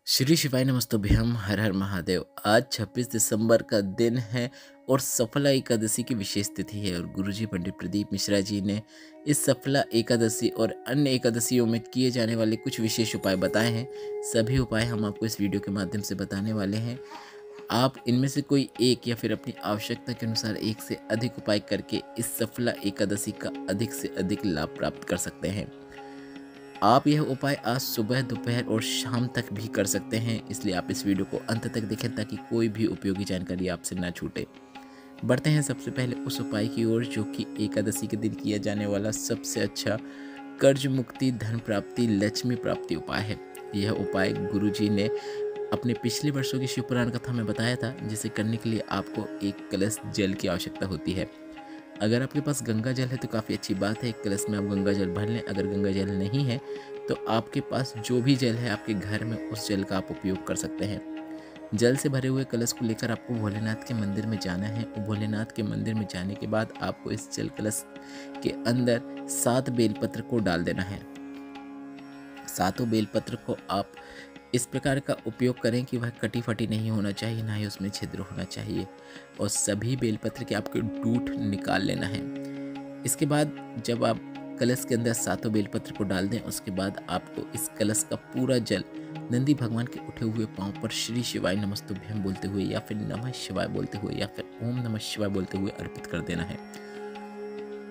श्री शिवाय नमस्तुभ्यम हर हर महादेव। आज 26 दिसंबर का दिन है और सफला एकादशी की विशेष तिथि है और गुरुजी पंडित प्रदीप मिश्रा जी ने इस सफला एकादशी और अन्य एकादशियों में किए जाने वाले कुछ विशेष उपाय बताए हैं। सभी उपाय हम आपको इस वीडियो के माध्यम से बताने वाले हैं। आप इनमें से कोई एक या फिर अपनी आवश्यकता के अनुसार एक से अधिक उपाय करके इस सफला एकादशी का अधिक से अधिक लाभ प्राप्त कर सकते हैं। आप यह उपाय आज सुबह, दोपहर और शाम तक भी कर सकते हैं, इसलिए आप इस वीडियो को अंत तक देखें ताकि कोई भी उपयोगी जानकारी आपसे ना छूटे। बढ़ते हैं सबसे पहले उस उपाय की ओर जो कि एकादशी के दिन किया जाने वाला सबसे अच्छा कर्ज मुक्ति, धन प्राप्ति, लक्ष्मी प्राप्ति उपाय है। यह उपाय गुरुजी ने अपने पिछले वर्षों की शिव पुराण कथा में बताया था, जिसे करने के लिए आपको एक कलश जल की आवश्यकता होती है। अगर आपके पास गंगा जल है तो काफ़ी अच्छी बात है, एक कलश में आप गंगा जल भर लें। अगर गंगा जल नहीं है तो आपके पास जो भी जल है आपके घर में, उस जल का आप उपयोग कर सकते हैं। जल से भरे हुए कलश को लेकर आपको भोलेनाथ के मंदिर में जाना है और भोलेनाथ के मंदिर में जाने के बाद आपको इस जल कलश के अंदर 7 बेलपत्र को डाल देना है। 7 बेलपत्र को आप इस प्रकार का उपयोग करें कि वह कटी फटी नहीं होना चाहिए, ना ही उसमें छिद्र होना चाहिए, और सभी बेलपत्र के आपको डूठ निकाल लेना है। इसके बाद जब आप कलश के अंदर 7 बेलपत्र को डाल दें, उसके बाद आपको इस कलश का पूरा जल नंदी भगवान के उठे हुए पांव पर श्री शिवाय नमस्तुभ्यम बोलते हुए या फिर नमः शिवाय बोलते हुए या फिर ओम नमः शिवाय बोलते हुए अर्पित कर देना है।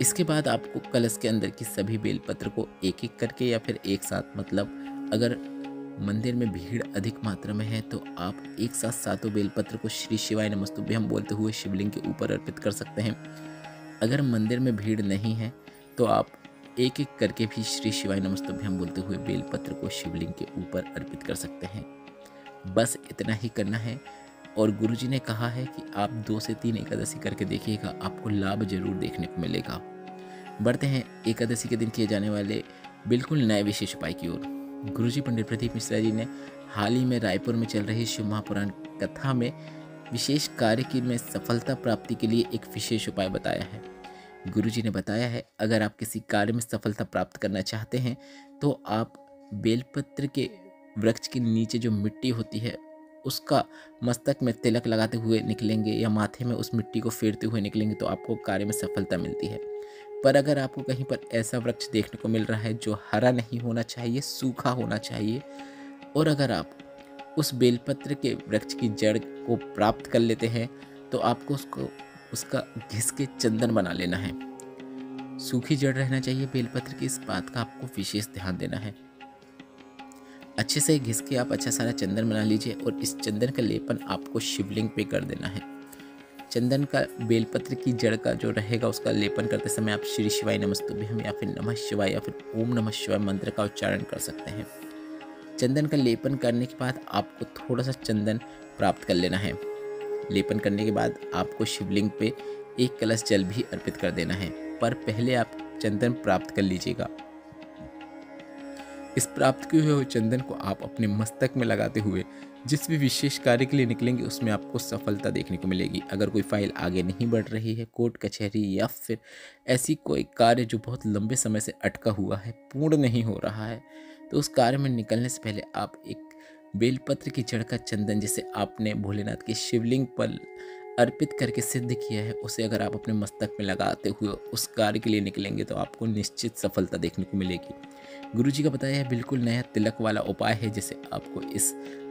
इसके बाद आपको कलश के अंदर की सभी बेलपत्र को एक एक करके या फिर एक साथ, मतलब अगर मंदिर में भीड़ अधिक मात्रा में है तो आप एक साथ 7 बेलपत्र को श्री शिवाय नमस्तुभ्यम बोलते हुए शिवलिंग के ऊपर अर्पित कर सकते हैं। अगर मंदिर में भीड़ नहीं है तो आप एक एक करके भी श्री शिवाय नमस्तुभ्यम बोलते हुए बेलपत्र को शिवलिंग के ऊपर अर्पित कर सकते हैं। बस इतना ही करना है और गुरुजी ने कहा है कि आप 2 से 3 एकादशी करके देखिएगा, आपको लाभ जरूर देखने को मिलेगा। बढ़ते हैं एकादशी के दिन किए जाने वाले बिल्कुल नए विशेष उपाय की ओर। गुरुजी पंडित प्रदीप मिश्रा जी ने हाल ही में रायपुर में चल रही शिव महापुराण कथा में विशेष कार्य की में सफलता प्राप्ति के लिए एक विशेष उपाय बताया है। गुरुजी ने बताया है, अगर आप किसी कार्य में सफलता प्राप्त करना चाहते हैं तो आप बेलपत्र के वृक्ष के नीचे जो मिट्टी होती है उसका मस्तक में तिलक लगाते हुए निकलेंगे या माथे में उस मिट्टी को फेरते हुए निकलेंगे तो आपको कार्य में सफलता मिलती है। पर अगर आपको कहीं पर ऐसा वृक्ष देखने को मिल रहा है जो हरा नहीं होना चाहिए, सूखा होना चाहिए, और अगर आप उस बेलपत्र के वृक्ष की जड़ को प्राप्त कर लेते हैं तो आपको उसका घिस के चंदन बना लेना है। सूखी जड़ रहना चाहिए बेलपत्र की, इस बात का आपको विशेष ध्यान देना है। अच्छे से घिस के आप अच्छा सारा चंदन बना लीजिए और इस चंदन का लेपन आपको शिवलिंग पे कर देना है। चंदन का बेलपत्र की जड़ का जो रहेगा उसका लेपन करते समय आप श्री शिवाय नमस्तुभ्यम या फिर नमः शिवाय या फिर ओम नमः शिवाय मंत्र का उच्चारण कर सकते हैं। चंदन का लेपन करने के बाद आपको थोड़ा सा चंदन प्राप्त कर लेना है। लेपन करने के बाद आपको शिवलिंग पे एक कलश जल भी अर्पित कर देना है, पर पहले आप चंदन प्राप्त कर लीजिएगा। इस प्राप्त किए हुए चंदन को आप अपने मस्तक में लगाते हुए जिस भी विशेष कार्य के लिए निकलेंगे उसमें आपको सफलता देखने को मिलेगी। अगर कोई फाइल आगे नहीं बढ़ रही है, कोर्ट कचहरी या फिर ऐसी कोई कार्य जो बहुत लंबे समय से अटका हुआ है, पूर्ण नहीं हो रहा है, तो उस कार्य में निकलने से पहले आप एक बेलपत्र की जड़ का चंदन जिसे आपने भोलेनाथ के शिवलिंग पर अर्पित करके सिद्ध किया है, उसे अगर आप अपने मस्तक में लगाते हुए उस कार्य के लिए निकलेंगे तो आपको निश्चित सफलता देखने को मिलेगी। गुरुजी का बताया है बिल्कुल नया तिलक वाला उपाय है, जिसे आपको इस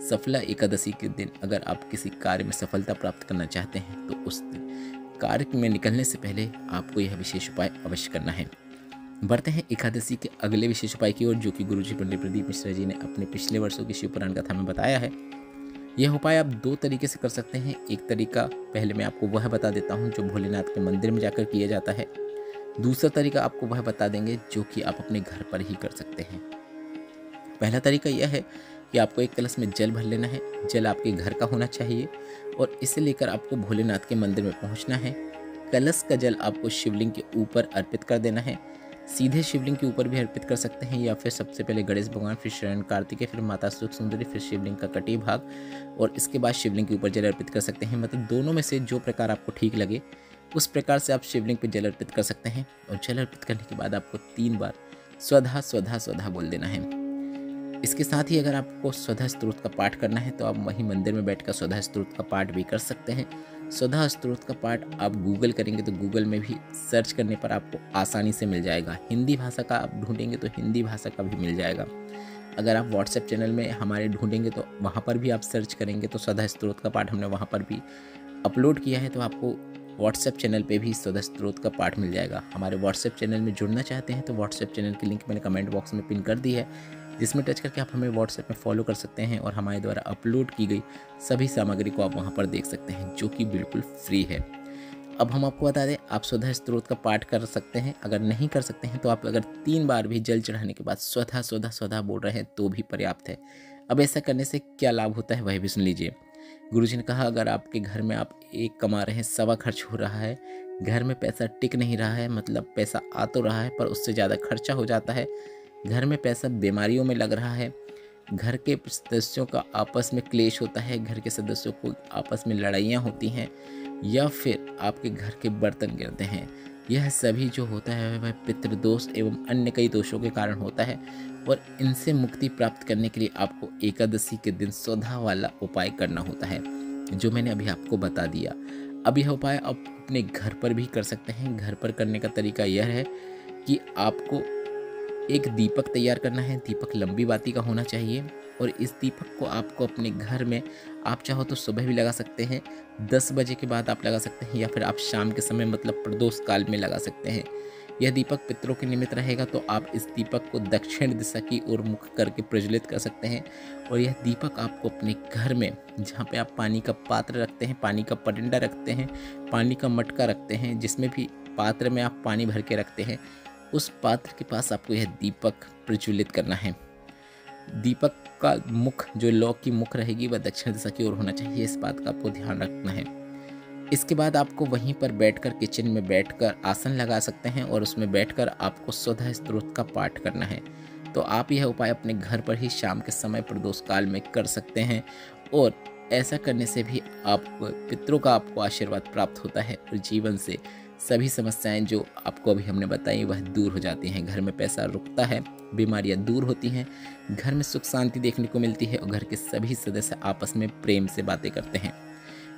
सफला एकादशी के दिन अगर आप किसी कार्य में सफलता प्राप्त करना चाहते हैं तो उस कार्य में निकलने से पहले आपको यह विशेष उपाय अवश्य करना है। बढ़ते हैं एकादशी के अगले विशेष उपाय की ओर जो कि गुरुजी पंडित प्रदीप मिश्रा जी ने अपने पिछले वर्षों की शिव पुराण कथा में बताया है। यह उपाय आप 2 तरीके से कर सकते हैं। एक तरीका पहले मैं आपको वह बता देता हूँ जो भोलेनाथ के मंदिर में जाकर किया जाता है। दूसरा तरीका आपको वह बता देंगे जो कि आप अपने घर पर ही कर सकते हैं। पहला तरीका यह है कि आपको एक कलश में जल भर लेना है। जल आपके घर का होना चाहिए और इसे लेकर आपको भोलेनाथ के मंदिर में पहुंचना है। कलश का जल आपको शिवलिंग के ऊपर अर्पित कर देना है। सीधे शिवलिंग के ऊपर भी अर्पित कर सकते हैं या फिर सबसे पहले गणेश भगवान, फिर शरण कार्तिकेय, फिर माता सुख सुंदरी, फिर शिवलिंग का कटी भाग और इसके बाद शिवलिंग के ऊपर जल अर्पित कर सकते हैं। मतलब दोनों में से जो प्रकार आपको ठीक लगे उस प्रकार से आप शिवलिंग पर जल अर्पित कर सकते हैं। और जल अर्पित करने के बाद आपको 3 बार स्वधा स्वधा स्वधा बोल देना है। इसके साथ ही अगर आपको स्वधा स्तोत्र का पाठ करना है तो आप वहीं मंदिर में बैठकर स्वधा स्तोत्र का पाठ भी कर सकते हैं। स्वधा स्तोत्र का पाठ आप गूगल करेंगे तो गूगल में भी सर्च करने पर आपको आसानी से मिल जाएगा। हिंदी भाषा का आप ढूंढेंगे तो हिंदी भाषा का भी मिल जाएगा। अगर आप व्हाट्सएप चैनल में हमारे ढूंढेंगे तो वहाँ पर भी आप सर्च करेंगे तो स्वधा स्तोत्र का पाठ हमने वहाँ पर भी अपलोड किया है, तो आपको व्हाट्सएप चैनल पे भी स्वधा स्तोत्र का पाठ मिल जाएगा। हमारे व्हाट्सएप चैनल में जुड़ना चाहते हैं तो व्हाट्सएप चैनल की लिंक मैंने कमेंट बॉक्स में पिन कर दी है, जिसमें टच करके आप हमें व्हाट्सएप में फॉलो कर सकते हैं और हमारे द्वारा अपलोड की गई सभी सामग्री को आप वहाँ पर देख सकते हैं, जो कि बिल्कुल फ्री है। अब हम आपको बता दें, आप स्वधा स्तोत्र का पाठ कर सकते हैं। अगर नहीं कर सकते हैं तो आप अगर 3 बार भी जल चढ़ाने के बाद स्वधा स्वधा स्वधा बोल रहे हैं तो भी पर्याप्त है। अब ऐसा करने से क्या लाभ होता है वह भी सुन लीजिए। गुरुजी ने कहा, अगर आपके घर में आप 1 कमा रहे हैं, 1.25 खर्च हो रहा है, घर में पैसा टिक नहीं रहा है, मतलब पैसा आ तो रहा है पर उससे ज़्यादा खर्चा हो जाता है, घर में पैसा बीमारियों में लग रहा है, घर के सदस्यों का आपस में क्लेश होता है, घर के सदस्यों को आपस में लड़ाइयाँ होती हैं, या फिर आपके घर के बर्तन गिरते हैं, यह सभी जो होता है वह पितृदोष एवं अन्य कई दोषों के कारण होता है। और इनसे मुक्ति प्राप्त करने के लिए आपको एकादशी के दिन स्वधा वाला उपाय करना होता है, जो मैंने अभी आपको बता दिया। अब यह उपाय आप अपने घर पर भी कर सकते हैं। घर पर करने का तरीका यह है कि आपको एक दीपक तैयार करना है। दीपक लंबी बाती का होना चाहिए और इस दीपक को आपको अपने घर में, आप चाहो तो सुबह भी लगा सकते हैं, 10 बजे के बाद आप लगा सकते हैं, या फिर आप शाम के समय मतलब प्रदोष काल में लगा सकते हैं। यह दीपक पितरों के निमित्त रहेगा, तो आप इस दीपक को दक्षिण दिशा की ओर मुख करके प्रज्वलित कर सकते हैं। और यह दीपक आपको अपने घर में, जहाँ पे आप पानी का पात्र रखते हैं, पानी का पटिंडा रखते हैं, पानी का मटका रखते हैं, जिसमें भी पात्र में आप पानी भर के रखते हैं, उस पात्र के पास आपको यह दीपक प्रज्वलित करना है। दीपक का मुख, जो लौ की मुख रहेगी, वह दक्षिण दिशा की ओर होना चाहिए। इस बात का आपको ध्यान रखना है। इसके बाद आपको वहीं पर बैठकर, किचन में बैठकर आसन लगा सकते हैं और उसमें बैठकर आपको स्वधा स्तोत्र का पाठ करना है। तो आप यह उपाय अपने घर पर ही शाम के समय प्रदोष काल में कर सकते हैं और ऐसा करने से भी आप पितरों का आपको आशीर्वाद प्राप्त होता है और जीवन से सभी समस्याएं जो आपको अभी हमने बताई वह दूर हो जाती हैं। घर में पैसा रुकता है, बीमारियां दूर होती हैं, घर में सुख शांति देखने को मिलती है और घर के सभी सदस्य आपस में प्रेम से बातें करते हैं।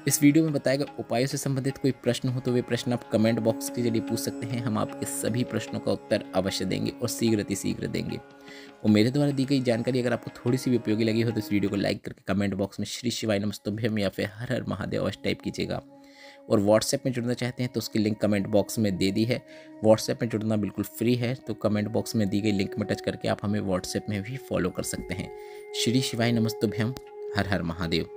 इस वीडियो में बताए गए उपायों से संबंधित कोई प्रश्न हो तो वे प्रश्न आप कमेंट बॉक्स के जरिए पूछ सकते हैं। हम आपके सभी प्रश्नों का उत्तर अवश्य देंगे और शीघ्र देंगे। और मेरे द्वारा दी गई जानकारी अगर आपको थोड़ी सी भी उपयोगी लगी हो तो इस वीडियो को लाइक करके कमेंट बॉक्स में श्री शिवाय नमस्तुभ्यम या फिर हर हर महादेव अवश्य टाइप कीजिएगा। और व्हाट्सएप में जुड़ना चाहते हैं तो उसकी लिंक कमेंट बॉक्स में दे दी है। व्हाट्सएप में जुड़ना बिल्कुल फ्री है, तो कमेंट बॉक्स में दी गई लिंक में टच करके आप हमें व्हाट्सएप में भी फॉलो कर सकते हैं। श्री शिवाय नमस्तुभ्यम, हर हर महादेव।